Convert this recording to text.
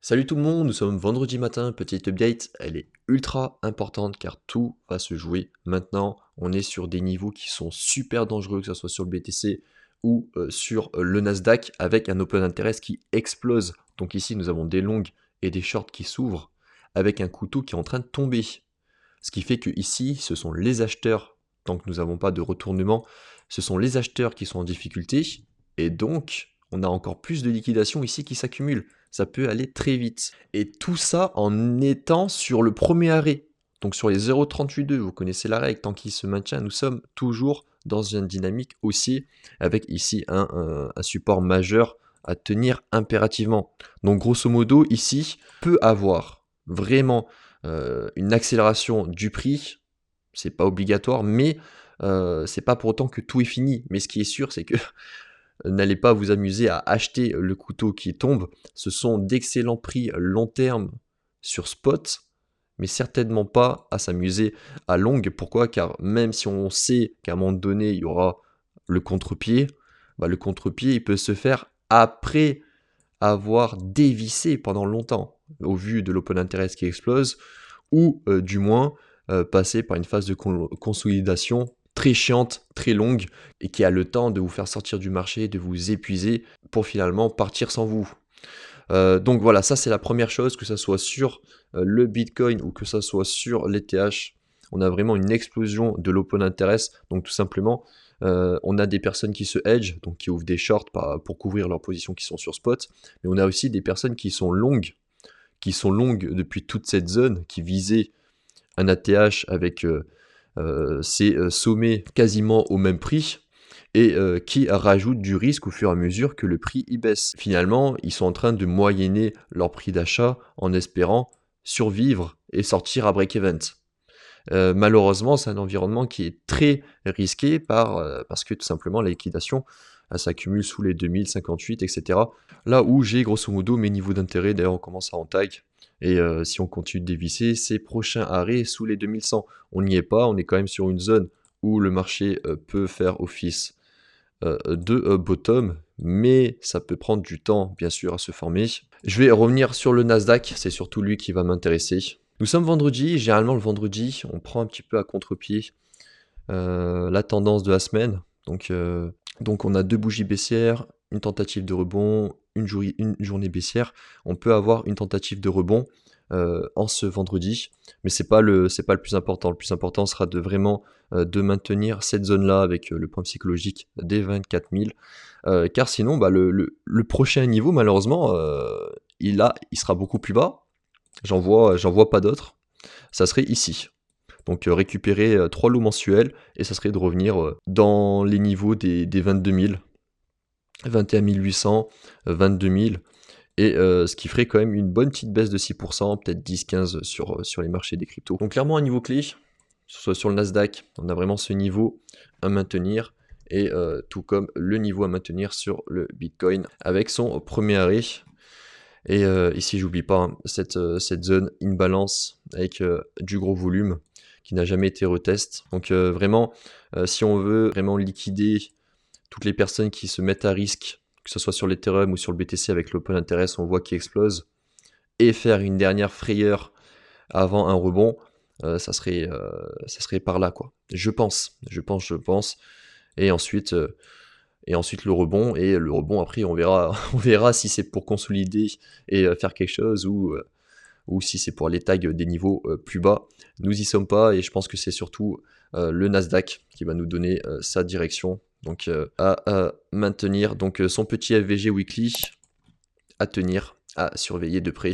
Salut tout le monde, nous sommes vendredi matin, petite update, elle est ultra importante car tout va se jouer maintenant. On est sur des niveaux qui sont super dangereux, que ce soit sur le BTC ou sur le Nasdaq, avec un open interest qui explose. Donc ici nous avons des longues et des shorts qui s'ouvrent, avec un couteau qui est en train de tomber. Ce qui fait que ici, ce sont les acheteurs, tant que nous n'avons pas de retournement, ce sont les acheteurs qui sont en difficulté, et donc on a encore plus de liquidations ici qui s'accumulent. Ça peut aller très vite. Et tout ça en étant sur le premier arrêt. Donc sur les 0,382, vous connaissez la règle, tant qu'il se maintient, nous sommes toujours dans une dynamique haussier, avec ici un support majeur à tenir impérativement. Donc grosso modo, ici, peut avoir vraiment une accélération du prix, c'est pas obligatoire, mais c'est pas pour autant que tout est fini. Mais ce qui est sûr, c'est que n'allez pas vous amuser à acheter le couteau qui tombe. Ce sont d'excellents prix long terme sur spot, mais certainement pas à s'amuser à longue. Pourquoi? Car même si on sait qu'à un moment donné, il y aura le contre-pied, le contre-pied, il peut se faire après avoir dévissé pendant longtemps, au vu de l'open interest qui explose, ou du moins passer par une phase de consolidation très chiante, très longue, et qui a le temps de vous faire sortir du marché, de vous épuiser, pour finalement partir sans vous. Donc voilà, ça c'est la première chose, que ça soit sur le Bitcoin ou que ça soit sur l'ETH, on a vraiment une explosion de l'open interest. Donc tout simplement, on a des personnes qui se hedge, donc qui ouvrent des shorts pour couvrir leurs positions qui sont sur spot, mais on a aussi des personnes qui sont longues depuis toute cette zone, qui visaient un ATH avec ses sommets quasiment au même prix, et qui rajoutent du risque au fur et à mesure que le prix y baisse. Finalement, ils sont en train de moyenner leur prix d'achat en espérant survivre et sortir à break-even. Malheureusement, c'est un environnement qui est très risqué parce que tout simplement la liquidation s'accumule sous les 2058, etc. Là où j'ai grosso modo mes niveaux d'intérêt, d'ailleurs on commence à en tag. Et si on continue de dévisser, ces prochains arrêts sous les 2100. On n'y est pas, on est quand même sur une zone où le marché peut faire office de bottom, mais ça peut prendre du temps, bien sûr, à se former. Je vais revenir sur le Nasdaq, c'est surtout lui qui va m'intéresser. Nous sommes vendredi, généralement le vendredi, on prend un petit peu à contre-pied la tendance de la semaine. Donc on a deux bougies baissières, une tentative de rebond, une journée baissière. On peut avoir une tentative de rebond en ce vendredi, mais c'est pas le plus important. Le plus important sera de vraiment de maintenir cette zone-là avec le point psychologique des 24 000, car sinon le prochain niveau malheureusement il sera beaucoup plus bas. J'en vois pas d'autres. Ça serait ici. Donc récupérer 3 lots mensuels, et ça serait de revenir dans les niveaux des 22 000, 21 800, 22 000, et ce qui ferait quand même une bonne petite baisse de 6%, peut-être 10-15 sur les marchés des cryptos. Donc clairement un niveau clé, soit sur le Nasdaq, on a vraiment ce niveau à maintenir, et tout comme le niveau à maintenir sur le Bitcoin avec son premier arrêt. Et ici, j'oublie pas cette zone in balance avec du gros volume qui n'a jamais été retest. Donc vraiment, si on veut vraiment liquider toutes les personnes qui se mettent à risque, que ce soit sur l'Ethereum ou sur le BTC avec l'open interest, on voit qu'il explose, et faire une dernière frayeur avant un rebond, ça serait par là, quoi. Je pense. Et ensuite le rebond, après on verra, on verra si c'est pour consolider et faire quelque chose, ou si c'est pour aller tag des niveaux plus bas. Nous y sommes pas, et je pense que c'est surtout le Nasdaq qui va nous donner sa direction, donc à maintenir. Donc son petit FVG weekly à tenir, à surveiller de près.